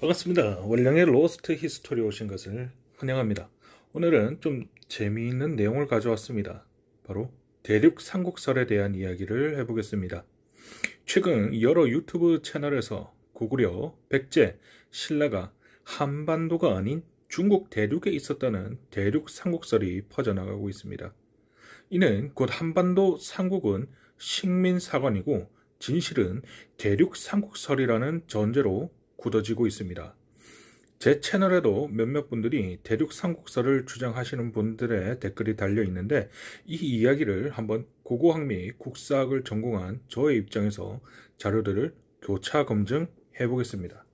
반갑습니다. 원량의 로스트 히스토리 오신 것을 환영합니다. 오늘은 좀 재미있는 내용을 가져왔습니다. 바로 대륙 삼국설에 대한 이야기를 해보겠습니다. 최근 여러 유튜브 채널에서 고구려, 백제, 신라가 한반도가 아닌 중국 대륙에 있었다는 대륙 삼국설이 퍼져나가고 있습니다. 이는 곧 한반도 삼국은 식민사관이고 진실은 대륙 삼국설이라는 전제로 굳어지고 있습니다. 제 채널에도 몇몇 분들이 대륙 삼국설을 주장하시는 분들의 댓글이 달려 있는데 이 이야기를 한번 고고학 및 국사학을 전공한 저의 입장에서 자료들을 교차 검증해 보겠습니다.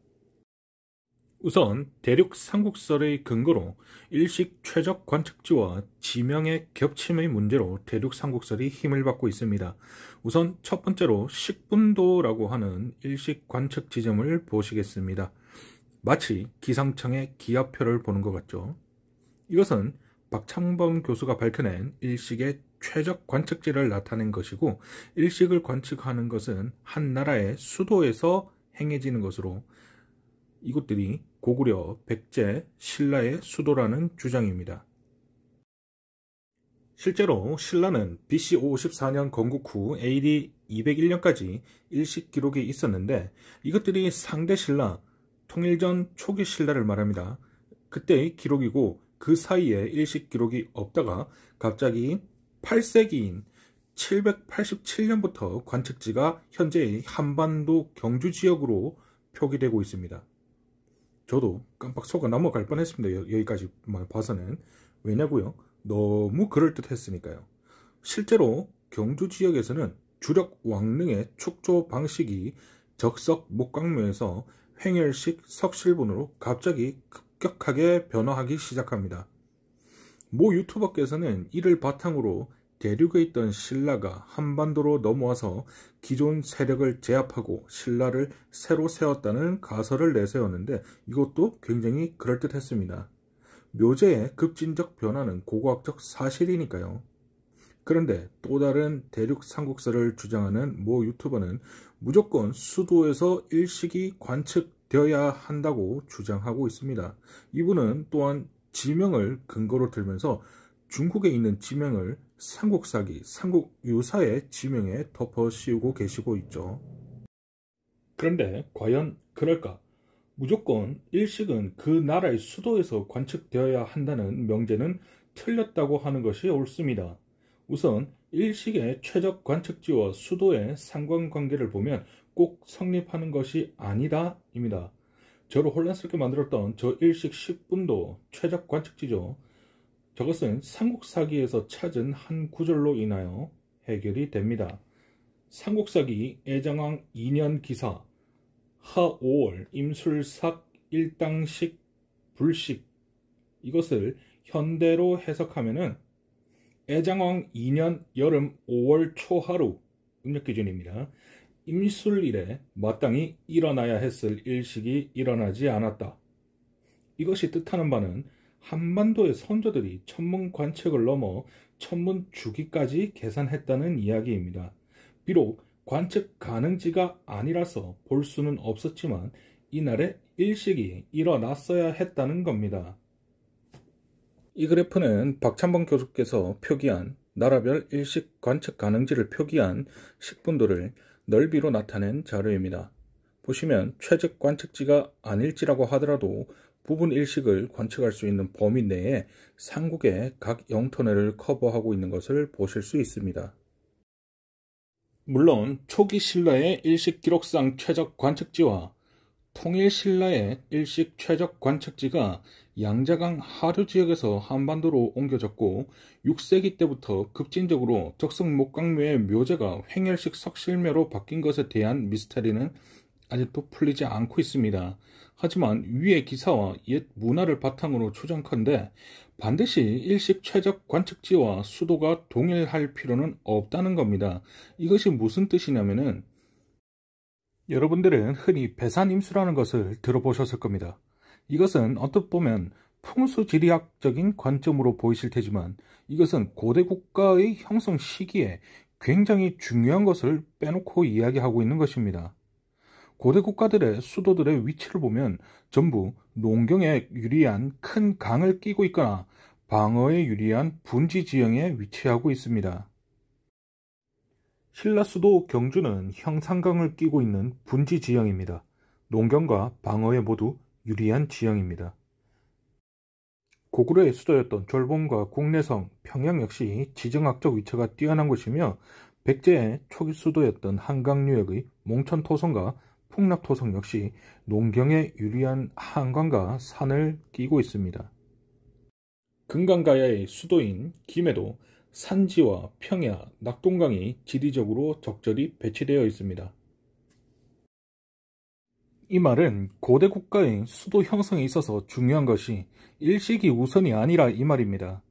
우선 대륙 삼국설의 근거로 일식 최적 관측지와 지명의 겹침의 문제로 대륙 삼국설이 힘을 받고 있습니다. 우선 첫 번째로 식분도라고 하는 일식 관측 지점을 보시겠습니다. 마치 기상청의 기압표를 보는 것 같죠. 이것은 박창범 교수가 밝혀낸 일식의 최적 관측지를 나타낸 것이고, 일식을 관측하는 것은 한 나라의 수도에서 행해지는 것으로 이곳들이 고구려, 백제, 신라의 수도라는 주장입니다. 실제로 신라는 BC 54년 건국 후 AD 201년까지 일식 기록이 있었는데 이것들이 상대 신라, 통일전 초기 신라를 말합니다. 그때의 기록이고 그 사이에 일식 기록이 없다가 갑자기 8세기인 787년부터 관측지가 현재의 한반도 경주 지역으로 표기되고 있습니다. 저도 깜빡 속아 넘어갈 뻔했습니다. 여기까지만 봐서는. 왜냐고요? 너무 그럴듯했으니까요. 실제로 경주 지역에서는 주력 왕릉의 축조 방식이 적석 목강묘에서 횡혈식 석실본으로 갑자기 급격하게 변화하기 시작합니다. 모 유튜버께서는 이를 바탕으로 대륙에 있던 신라가 한반도로 넘어와서 기존 세력을 제압하고 신라를 새로 세웠다는 가설을 내세웠는데 이것도 굉장히 그럴듯했습니다. 묘제의 급진적 변화는 고고학적 사실이니까요. 그런데 또 다른 대륙 삼국설을 주장하는 모 유튜버는 무조건 수도에서 일식이 관측되어야 한다고 주장하고 있습니다. 이분은 또한 지명을 근거로 들면서 중국에 있는 지명을 삼국사기, 삼국유사의 지명에 덮어 씌우고 계시고 있죠. 그런데 과연 그럴까? 무조건 일식은 그 나라의 수도에서 관측되어야 한다는 명제는 틀렸다고 하는 것이 옳습니다. 우선 일식의 최적 관측지와 수도의 상관관계를 보면 꼭 성립하는 것이 아니다 입니다. 저를 혼란스럽게 만들었던 저 일식 식분도 최적 관측지죠. 저것은 삼국사기에서 찾은 한 구절로 인하여 해결이 됩니다. 삼국사기 애정왕 2년 기사 하 5월 임술삭 일당식 불식, 이것을 현대로 해석하면은 애정왕 2년 여름 5월 초하루 음력기준입니다. 임술일에 마땅히 일어나야 했을 일식이 일어나지 않았다. 이것이 뜻하는 바는 한반도의 선조들이 천문 관측을 넘어 천문 주기까지 계산했다는 이야기입니다. 비록 관측 가능지가 아니라서 볼 수는 없었지만 이날에 일식이 일어났어야 했다는 겁니다. 이 그래프는 박창범 교수께서 표기한 나라별 일식 관측 가능지를 표기한 식분도를 넓이로 나타낸 자료입니다. 보시면 최적 관측지가 아닐지라고 하더라도 부분 일식을 관측할 수 있는 범위 내에 삼국의 각 영토내를 커버하고 있는 것을 보실 수 있습니다. 물론 초기 신라의 일식 기록상 최적 관측지와 통일 신라의 일식 최적 관측지가 양자강 하류 지역에서 한반도로 옮겨졌고 6세기 때부터 급진적으로 적성 목강묘의 묘제가 횡혈식 석실묘로 바뀐 것에 대한 미스터리는 아직도 풀리지 않고 있습니다. 하지만 위의 기사와 옛 문화를 바탕으로 추정컨대 반드시 일식 최적 관측지와 수도가 동일할 필요는 없다는 겁니다. 이것이 무슨 뜻이냐면은 여러분들은 흔히 배산임수라는 것을 들어보셨을 겁니다. 이것은 어떻게 보면 풍수지리학적인 관점으로 보이실 테지만 이것은 고대 국가의 형성 시기에 굉장히 중요한 것을 빼놓고 이야기하고 있는 것입니다. 고대 국가들의 수도들의 위치를 보면 전부 농경에 유리한 큰 강을 끼고 있거나 방어에 유리한 분지 지형에 위치하고 있습니다. 신라 수도 경주는 형산강을 끼고 있는 분지 지형입니다. 농경과 방어에 모두 유리한 지형입니다. 고구려의 수도였던 졸봉과 국내성, 평양 역시 지정학적 위치가 뛰어난 곳이며 백제의 초기 수도였던 한강유역의 몽천토성과 풍납토성 역시 농경에 유리한 한강과 산을 끼고 있습니다. 금강가야의 수도인 김해도 산지와 평야, 낙동강이 지리적으로 적절히 배치되어 있습니다. 이 말은 고대 국가의 수도 형성에 있어서 중요한 것이 일식이 우선이 아니라 이 말입니다.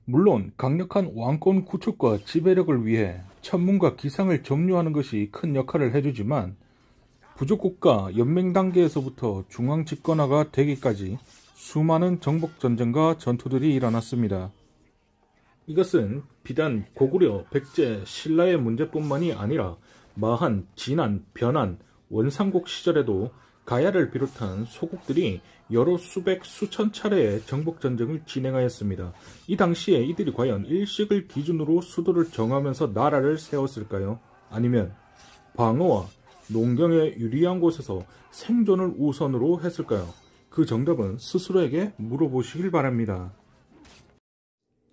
물론 강력한 왕권 구축과 지배력을 위해 천문과 기상을 점유하는 것이 큰 역할을 해주지만 부족국가 연맹 단계에서부터 중앙 집권화가 되기까지 수많은 정복전쟁과 전투들이 일어났습니다. 이것은 비단 고구려, 백제, 신라의 문제뿐만이 아니라 마한, 진안, 변안, 원삼국 시절에도 가야를 비롯한 소국들이 여러 수백, 수천 차례의 정복전쟁을 진행하였습니다. 이 당시에 이들이 과연 일식을 기준으로 수도를 정하면서 나라를 세웠을까요? 아니면 방어와 농경에 유리한 곳에서 생존을 우선으로 했을까요? 그 정답은 스스로에게 물어보시길 바랍니다.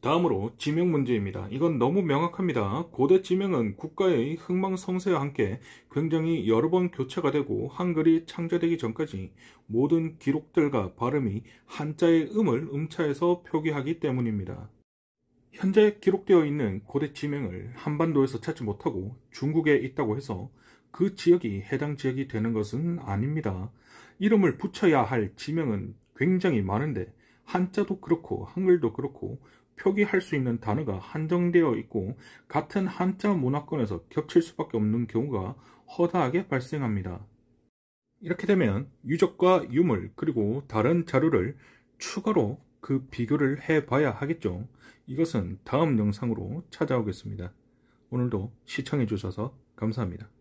다음으로 지명 문제입니다. 이건 너무 명확합니다. 고대 지명은 국가의 흥망성쇠와 함께 굉장히 여러 번 교체가 되고 한글이 창제되기 전까지 모든 기록들과 발음이 한자의 음을 음차해서 표기하기 때문입니다. 현재 기록되어 있는 고대 지명을 한반도에서 찾지 못하고 중국에 있다고 해서 그 지역이 해당 지역이 되는 것은 아닙니다. 이름을 붙여야 할 지명은 굉장히 많은데 한자도 그렇고 한글도 그렇고 표기할 수 있는 단어가 한정되어 있고 같은 한자 문화권에서 겹칠 수밖에 없는 경우가 허다하게 발생합니다. 이렇게 되면 유적과 유물 그리고 다른 자료를 추가로 그 비교를 해봐야 하겠죠. 이것은 다음 영상으로 찾아오겠습니다. 오늘도 시청해 주셔서 감사합니다.